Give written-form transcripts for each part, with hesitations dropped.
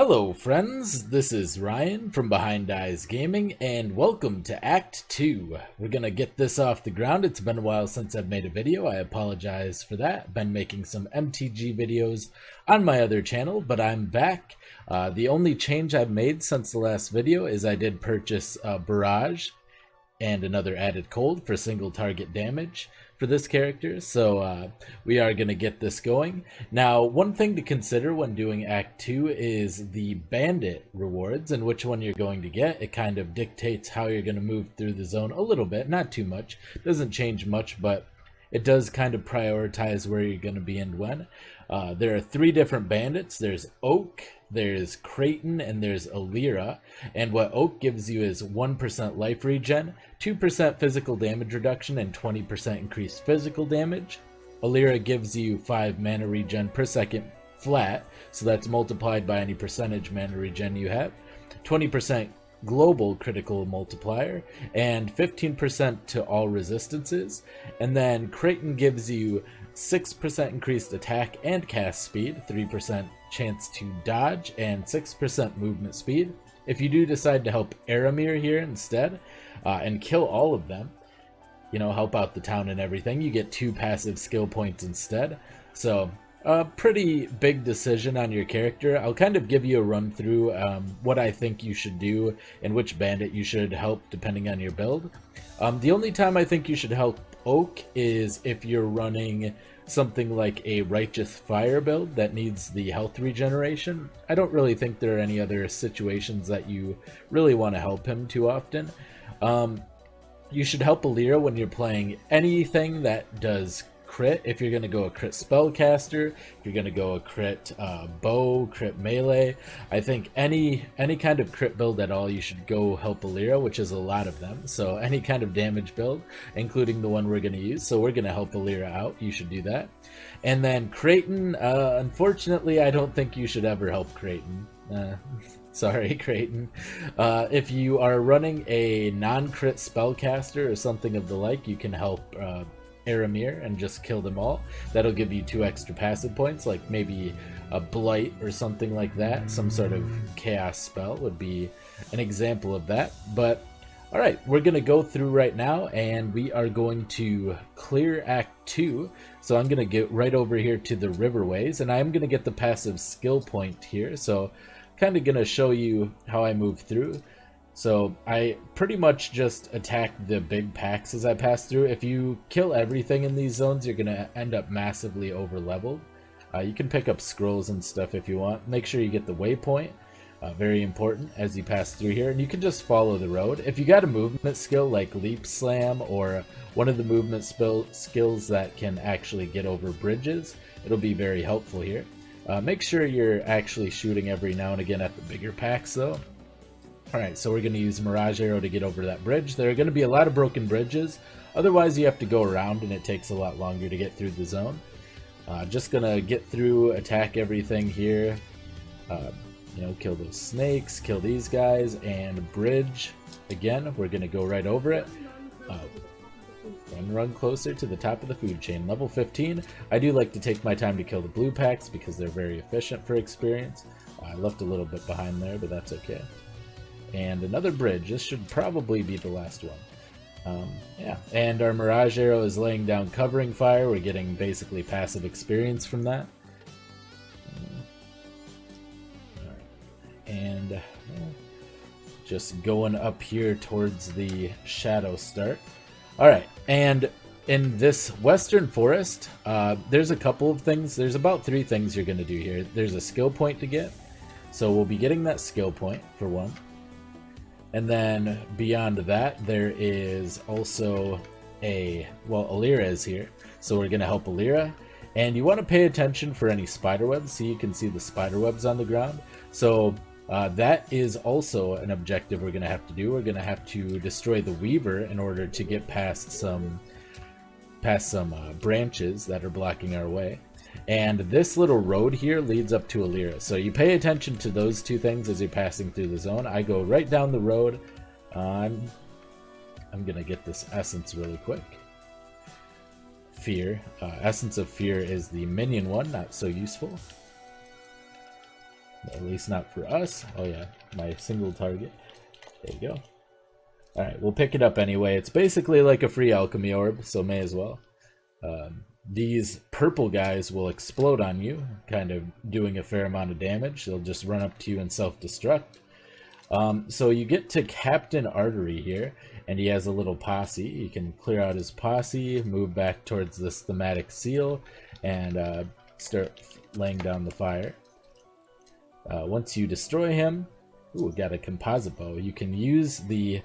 Hello friends, this is Ryan from Behind Eyes Gaming, and welcome to Act 2. We're gonna get this off the ground. It's been a while since I've made a video. I apologize for that. Been making some MTG videos on my other channel, but I'm back. The only change I've made since the last video is I did purchase a Barrage and another added cold for single target damage for this character, so we are going to get this going. Now, one thing to consider when doing Act 2 is the bandit rewards and which one you're going to get. It kind of dictates how you're going to move through the zone a little bit, not too much. Doesn't change much, but it does kind of prioritize where you're going to be and when. There are three different bandits. There's Oak, there's Creighton, and there's Alira. And what Oak gives you is 1% life regen, 2% physical damage reduction, and 20% increased physical damage. Alira gives you 5 mana regen per second flat, so that's multiplied by any percentage mana regen you have. 20% global critical multiplier, and 15% to all resistances. And then Creighton gives you 6% increased attack and cast speed, 3% chance to dodge, and 6% movement speed. If you do decide to help Aramir here instead, and kill all of them, you know, help out the town and everything, you get 2 passive skill points instead. So a pretty big decision on your character. I'll kind of give you a run through what I think you should do and which bandit you should help depending on your build. The only time I think you should help Oak is if you're running something like a Righteous Fire build that needs the health regeneration. I don't really think there are any other situations that you really want to help him too often. You should help Alira when you're playing anything that does crit. If you're going to go a crit spellcaster, if you're going to go a crit bow, crit melee, I think any kind of crit build at all, you should go help Alira, which is a lot of them. So any kind of damage build, including the one we're going to use. So we're going to help Alira out. You should do that. And then Creighton, unfortunately, I don't think you should ever help Creighton. Sorry, Creighton. If you are running a non-crit spellcaster or something of the like, you can help Aramir and just kill them all. That'll give you 2 extra passive points, like maybe a Blight or something like that. Some sort of chaos spell would be an example of that. But alright, we're going to go through right now and we are going to clear Act 2. So I'm going to get right over here to the Riverways, and I'm going to get the passive skill point here. So kind of going to show you how I move through. So I pretty much just attack the big packs as I pass through. If you kill everything in these zones, you're going to end up massively over leveled. You can pick up scrolls and stuff if you want. Make sure you get the waypoint. Very important as you pass through here. And you can just follow the road. If you got a movement skill like Leap Slam or one of the movement skills that can actually get over bridges, it'll be very helpful here. Make sure you're actually shooting every now and again at the bigger packs though. Alright, so we're going to use Mirage Arrow to get over that bridge. There are going to be a lot of broken bridges. Otherwise, you have to go around and it takes a lot longer to get through the zone. Just going to get through, attack everything here. You know, kill those snakes, kill these guys, and bridge. Again, we're going to go right over it. And run closer to the top of the food chain. Level 15. I do like to take my time to kill the blue packs because they're very efficient for experience. I left a little bit behind there, but that's okay. And another bridge. This should probably be the last one. Yeah, and our Mirage Arrow is laying down covering fire. We're getting basically passive experience from that. And just going up here towards the Shadow Start. Alright, and in this Western Forest, there's a couple of things. There's about 3 things you're going to do here. There's a skill point to get. So we'll be getting that skill point for one. And then beyond that, there is also Alira is here. So we're going to help Alira. And you want to pay attention for any spiderwebs, so you can see the spiderwebs on the ground. So that is also an objective we're going to have to do. We're going to have to destroy the Weaver in order to get past some branches that are blocking our way. And this little road here leads up to Alira. So you pay attention to those 2 things as you're passing through the zone. I go right down the road. I'm going to get this essence really quick. Fear. Essence of Fear is the minion one, not so useful. At least not for us. Oh yeah, my single target. There you go. Alright, we'll pick it up anyway. It's basically like a free alchemy orb, so may as well. These purple guys will explode on you, kind of doing a fair amount of damage. They'll just run up to you and self-destruct. So you get to Captain Artery here, and he has a little posse. You can clear out his posse, move back towards this thematic seal, and start laying down the fire. Once you destroy him, ooh, we got a composite bow. You can use the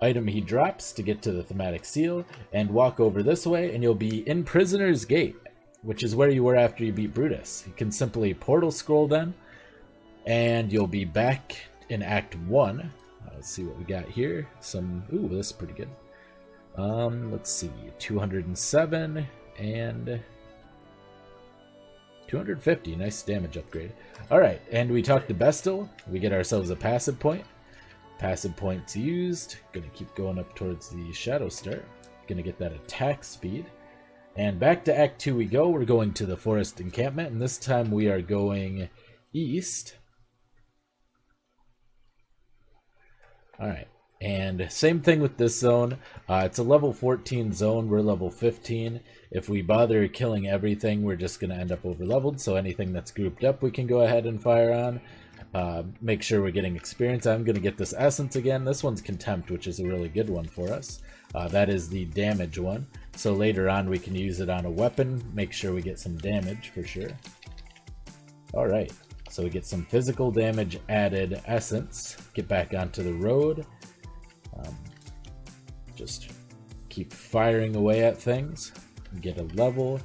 item he drops to get to the thematic seal and walk over this way, and you'll be in Prisoner's Gate, which is where you were after you beat Brutus. You can simply portal scroll then, and you'll be back in Act 1. Let's see what we got here. Ooh, this is pretty good. Let's see, 207 and 250, nice damage upgrade. Alright, and we talk to Bestel. We get ourselves a passive point. Passive points used. Gonna keep going up towards the Shadow Star. Gonna get that attack speed. And back to Act 2 we go. We're going to the Forest Encampment, and this time we are going east. Alright, and same thing with this zone. It's a level 14 zone. We're level 15. If we bother killing everything, we're just going to end up over-leveled, so anything that's grouped up we can go ahead and fire on. Make sure we're getting experience. I'm going to get this Essence again. This one's Contempt, which is a really good one for us. That is the damage one, so later on we can use it on a weapon. Make sure we get some damage for sure. Alright, so we get some physical damage added Essence. Get back onto the road. Just keep firing away at things. Get a level.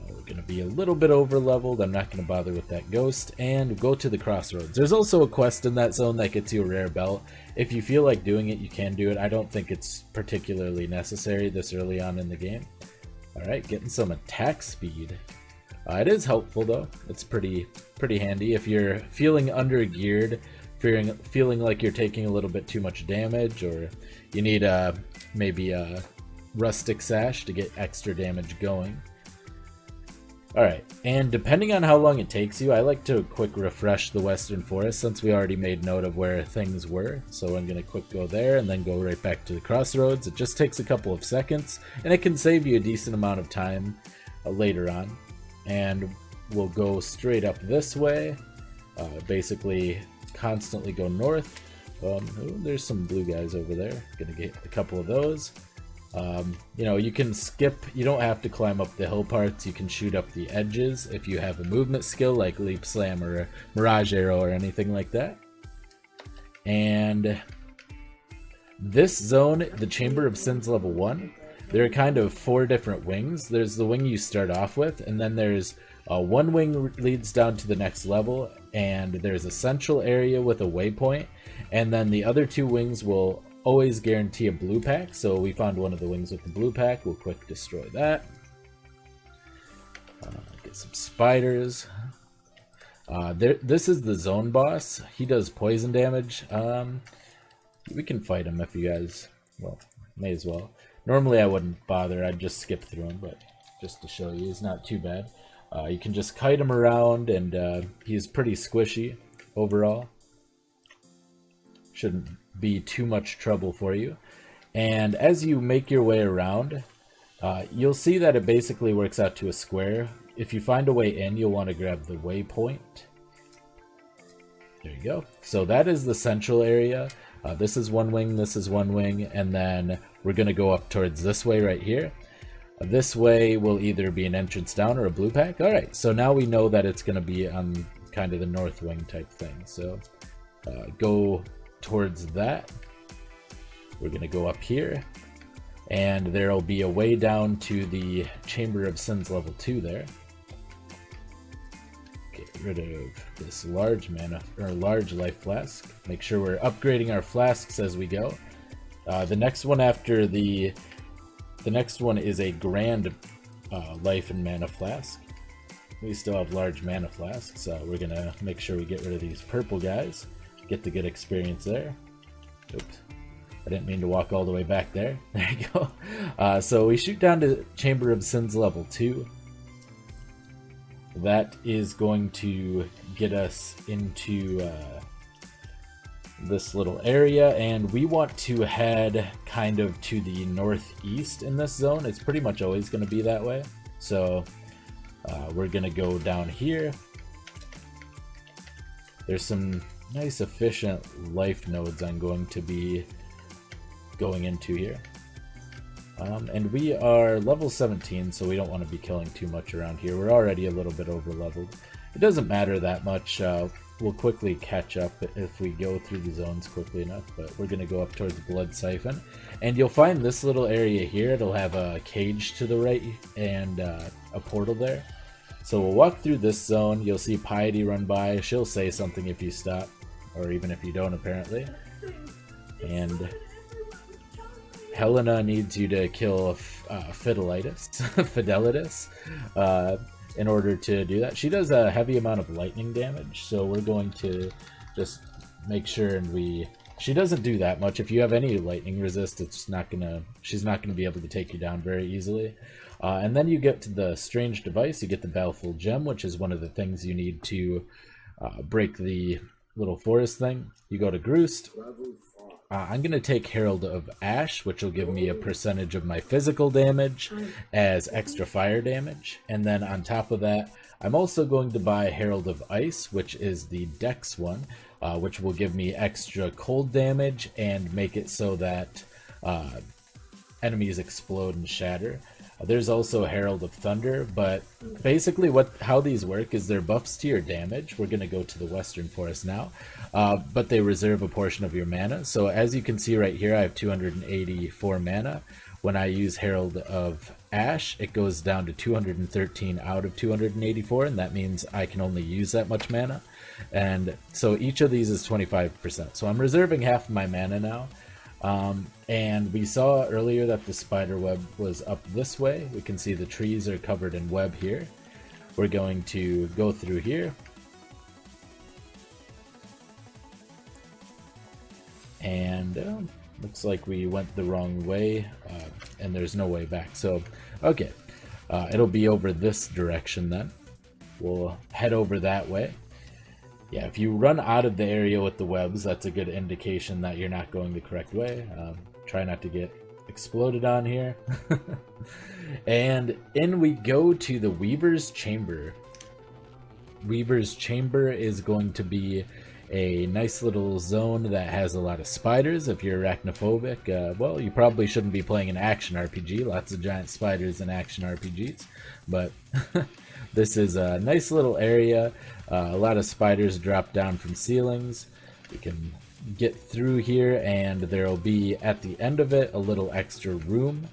We're going to be a little bit over leveled. I'm not going to bother with that ghost. And go to the crossroads. There's also a quest in that zone that gets you a rare belt. If you feel like doing it, you can do it. I don't think it's particularly necessary this early on in the game. Alright, getting some attack speed. It is helpful though. It's pretty handy if you're feeling under-geared, feeling like you're taking a little bit too much damage, or you need maybe a Rustic Sash to get extra damage going. Alright, and depending on how long it takes you, I like to quick refresh the Western Forest since we already made note of where things were. So I'm going to quick go there and then go right back to the crossroads. It just takes a couple of seconds, and it can save you a decent amount of time later on. And we'll go straight up this way, basically constantly go north. Oh, there's some blue guys over there. Gonna get a couple of those. You know, you can skip, you don't have to climb up the hill parts, you can shoot up the edges if you have a movement skill like Leap Slam or a Mirage Arrow or anything like that. And this zone, the Chamber of Sins level 1, there are kind of 4 different wings. There's the wing you start off with, and then there's one wing leads down to the next level, and there's a central area with a waypoint, and then the other 2 wings will always guarantee a blue pack. So we found one of the wings with the blue pack. We'll quick destroy that. Get some spiders. This is the zone boss. He does poison damage. We can fight him if you guys, well, may as well. Normally I wouldn't bother, I'd just skip through him, but just to show you, he's not too bad. You can just kite him around, and he's pretty squishy overall. Shouldn't be too much trouble for you. And as you make your way around, you'll see that it basically works out to a square. If you find a way in, you'll want to grab the waypoint. There you go. So that is the central area. This is one wing, this is one wing, and then we're going to go up towards this way right here. This way will either be an entrance down or a blue pack. Alright, so now we know that it's going to be on kind of the north wing type thing. So go towards that. We're going to go up here, and there'll be a way down to the Chamber of Sins level 2 there. Get rid of this large mana or large life flask. Make sure we're upgrading our flasks as we go. The next one after the next one is a grand life and mana flask. We still have large mana flasks, so we're gonna make sure we get rid of these purple guys. Get the good experience there. Oops. I didn't mean to walk all the way back there. There you go. So we shoot down to Chamber of Sins level 2. that is going to get us into this little area, and we want to head kind of to the northeast in this zone. It's pretty much always going to be that way. So we're going to go down here. There's some nice efficient life nodes I'm going to be going into here. And we are level 17, so we don't want to be killing too much around here. We're already a little bit over leveled. It doesn't matter that much. We'll quickly catch up if we go through the zones quickly enough, but we're going to go up towards Blood Siphon. And you'll find this little area here. It'll have a cage to the right and a portal there. So we'll walk through this zone. You'll see Piety run by. She'll say something if you stop, or even if you don't, apparently. And Helena needs you to kill Fidelitas in order to do that. She does a heavy amount of lightning damage, so we're going to just make sure she doesn't do that much. If you have any lightning resist, she's not gonna be able to take you down very easily. And then you get to the strange device. You get the Baleful Gem, which is one of the things you need to break the little forest thing. You go to Groost. I'm going to take Herald of Ash, which will give me a percentage of my physical damage as extra fire damage. And then on top of that, I'm also going to buy Herald of Ice, which is the Dex one, which will give me extra cold damage and make it so that enemies explode and shatter. There's also Herald of Thunder, but basically how these work is they're buffs to your damage. We're going to go to the Western Forest now, but they reserve a portion of your mana. So as you can see right here, I have 284 mana. When I use Herald of Ash, it goes down to 213 out of 284, and that means I can only use that much mana. And so each of these is 25%. So I'm reserving half of my mana now. And we saw earlier that the spider web was up this way. We can see the trees are covered in web here. We're going to go through here. And looks like we went the wrong way, and there's no way back. So, okay, it'll be over this direction then. We'll head over that way. Yeah, if you run out of the area with the webs, that's a good indication that you're not going the correct way. Try not to get exploded on here. And in we go to the Weaver's Chamber. Weaver's Chamber is going to be a nice little zone that has a lot of spiders. If you're arachnophobic, well, you probably shouldn't be playing an action RPG. Lots of giant spiders in action RPGs. But this is a nice little area. A lot of spiders drop down from ceilings. We can get through here, and there will be, at the end of it, a little extra room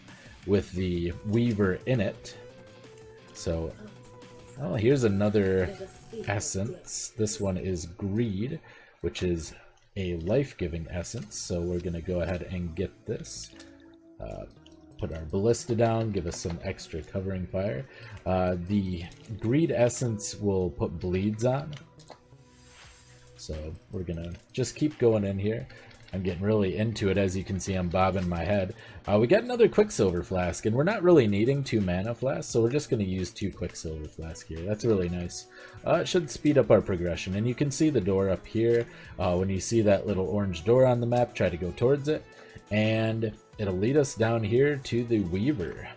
with the Weaver in it. So, oh, here's another essence. This one is Greed, which is a life-giving essence. So we're going to go ahead and get this. Put our ballista down, give us some extra covering fire. The Greed essence will put bleeds on. So we're gonna just keep going in here. I'm getting really into it. As you can see, I'm bobbing my head. We got another Quicksilver Flask, and we're not really needing 2 mana flasks, so we're just going to use 2 Quicksilver Flasks here. That's really nice. It should speed up our progression, and you can see the door up here. When you see that little orange door on the map, try to go towards it, and it'll lead us down here to the Weaver.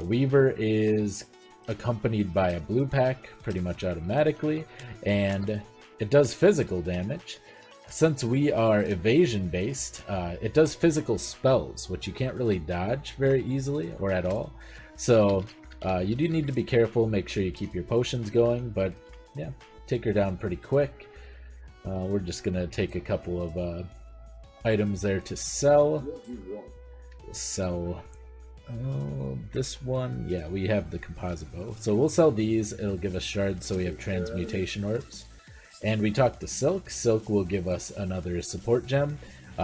Weaver is accompanied by a blue pack pretty much automatically, and it does physical damage. Since we are evasion based, it does physical spells, which you can't really dodge very easily or at all. So you do need to be careful, make sure you keep your potions going, but yeah, take her down pretty quick. We're just gonna take a couple of items there to sell. Sell this one. Yeah, we have the composite bow, so we'll sell these. It'll give us shards, so we have transmutation orbs. And we talked to Silk. Silk will give us another support gem.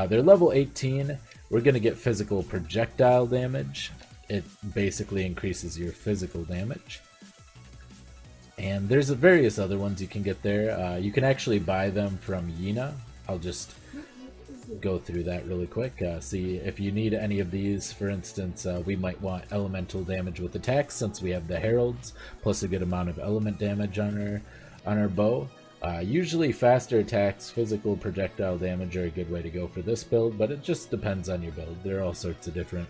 They're level 18. We're going to get physical projectile damage. It basically increases your physical damage. And there's various other ones you can get there. You can actually buy them from Yina. I'll just go through that really quick. See if you need any of these. For instance, we might want elemental damage with attacks since we have the heralds, plus a good amount of element damage on our bow. Usually faster attacks, physical projectile damage are a good way to go for this build, but it just depends on your build. There are all sorts of different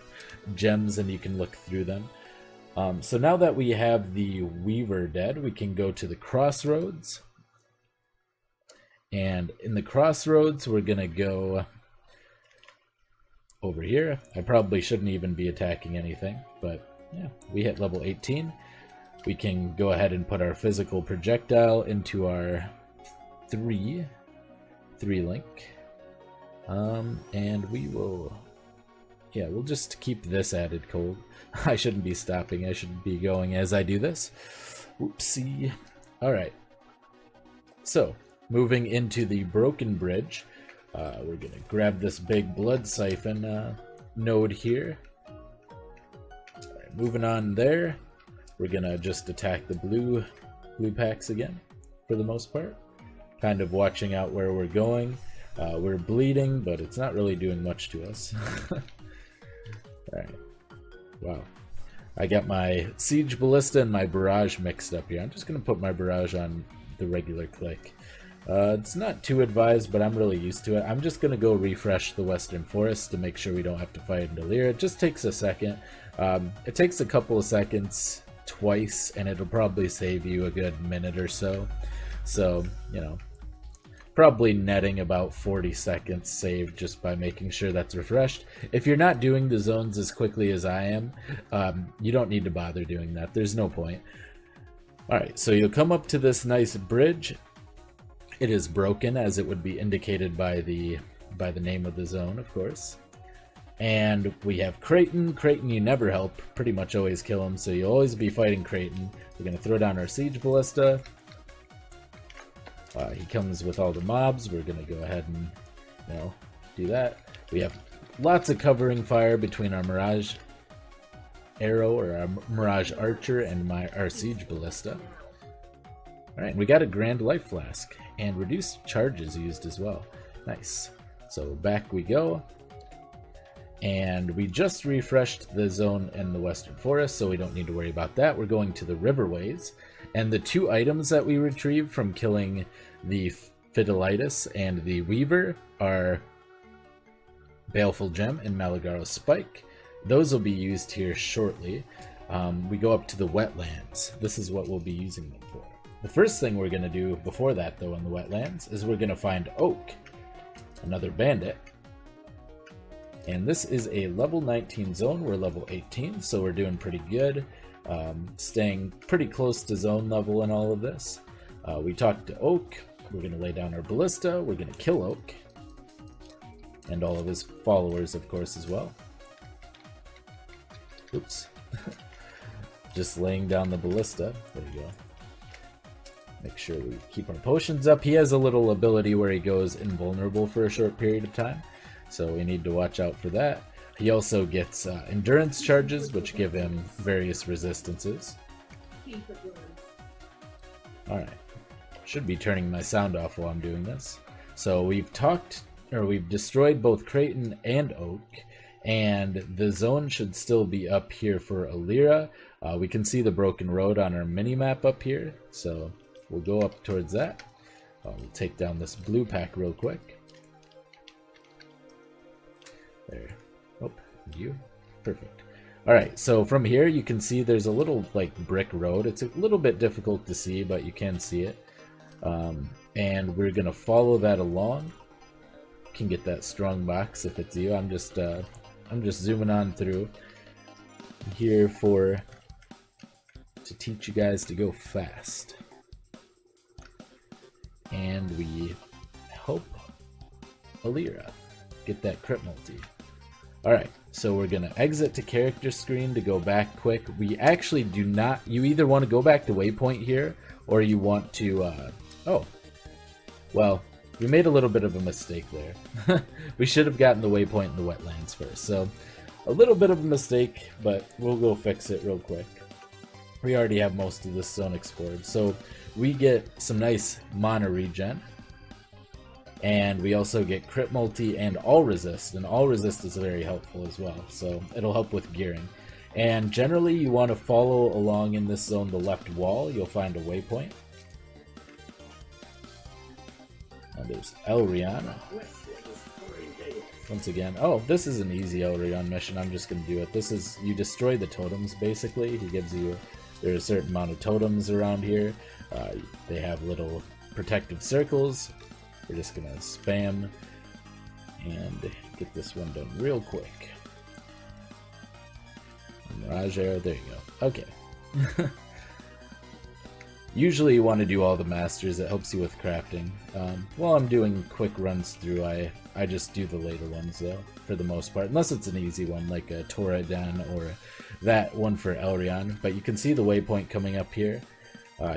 gems and you can look through them. So now that we have the Weaver dead, we can go to the crossroads. And in the crossroads, we're going to go over here. I probably shouldn't even be attacking anything, but yeah, we hit level 18. We can go ahead and put our physical projectile into our 3 link. And we will, yeah, we'll just keep this added cold. I shouldn't be stopping. I should be going as I do this. Oopsie. All right. So, moving into the broken bridge, we're going to grab this big blood siphon node here. All right, moving on there, we're going to just attack the blue packs again, for the most part. Kind of watching out where we're going. We're bleeding, but it's not really doing much to us. Alright. Wow. I got my Siege Ballista and my Barrage mixed up here. I'm just going to put my Barrage on the regular click. It's not too advised, but I'm really used to it. I'm just going to go refresh the Western Forest to make sure we don't have to fight into Lyra. It just takes a second. It takes a couple of seconds twice, and it'll probably save you a good minute or so. So, you know, probably netting about 40 seconds saved just by making sure that's refreshed. If you're not doing the zones as quickly as I am, you don't need to bother doing that. There's no point. Alright, so you'll come up to this nice bridge. It is broken, as it would be indicated by the name of the zone, of course. And we have Creighton. Creighton you never help, pretty much always kill him, so you'll always be fighting Creighton. We're going to throw down our Siege Ballista. He comes with all the mobs. We're going to go ahead and, you know, do that. We have lots of covering fire between our Mirage Arrow, or our Mirage Archer, and our Siege Ballista. Alright, we got a Grand Life Flask, and reduced charges used as well. Nice. So back we go. And we just refreshed the zone in the Western Forest, so we don't need to worry about that. We're going to the Riverways. And the 2 items that we retrieved from killing the Fidelitis and the Weaver are Baleful Gem and Malagaro Spike. Those will be used here shortly. We go up to the Wetlands. This is what we'll be using them for. The first thing we're going to do before that, though, in the Wetlands, is we're going to find Oak, another bandit. And this is a level 19 zone. We're level 18, so we're doing pretty good. Staying pretty close to zone level in all of this. We talked to Oak. We're going to lay down our Ballista. We're going to kill Oak. And all of his followers, of course, as well. Oops. Just laying down the Ballista. There you go. Make sure we keep our potions up. He has a little ability where he goes invulnerable for a short period of time, so we need to watch out for that. He also gets endurance charges, which give him various resistances. Alright. Should be turning my sound off while I'm doing this. So we've destroyed both Creighton and Oak, and the zone should still be up here for Alira. We can see the broken road on our mini-map up here, so we'll go up towards that. We'll take down this blue pack real quick. There. Oh, you. Perfect. Alright, so from here you can see there's a little like brick road. It's a little bit difficult to see, but you can see it. And we're gonna follow that along. You can get that strong box if it's you. I'm just zooming on through. I'm here to teach you guys to go fast. And we hope Alira get that crit multi. Alright, so we're going to exit to character screen to go back quick. We actually do not, you either want to go back to waypoint here, or you want to, oh, well, we made a little bit of a mistake there. We should have gotten the waypoint in the wetlands first, so a little bit of a mistake, but we'll go fix it real quick. We already have most of this zone explored, so we get some nice mana regen. And we also get crit multi and all resist, and all resist is very helpful as well, so it'll help with gearing. And generally you want to follow along in this zone the left wall, you'll find a waypoint. And there's Elrian. Once again, oh, this is an easy Elrian mission, I'm just going to do it. This is, you destroy the totems basically, he gives you, there are a certain amount of totems around here, they have little protective circles. We're just gonna spam and get this one done real quick. Mirage Arrow, there you go. Okay. Usually you want to do all the masters, it helps you with crafting. While I'm doing quick runs through, I just do the later ones though, for the most part. Unless it's an easy one, like a Toradan or that one for Elrian. But you can see the waypoint coming up here.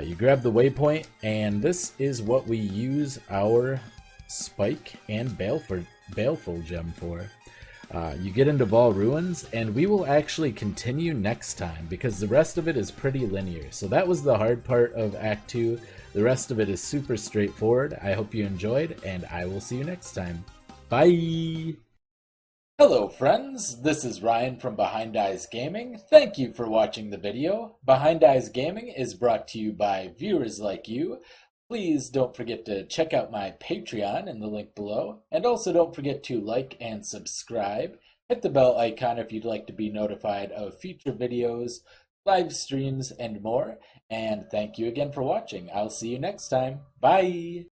You grab the waypoint, and this is what we use our Spike and Baleful gem for. You get into Vol Ruins, and we will actually continue next time, because the rest of it is pretty linear. So that was the hard part of Act 2. The rest of it is super straightforward. I hope you enjoyed, and I will see you next time. Bye! Hello friends, this is Ryan from Behind Eyes Gaming. Thank you for watching the video. Behind Eyes Gaming is brought to you by viewers like you. Please don't forget to check out my Patreon in the link below. And also don't forget to like and subscribe. Hit the bell icon if you'd like to be notified of future videos, live streams, and more. And thank you again for watching. I'll see you next time. Bye!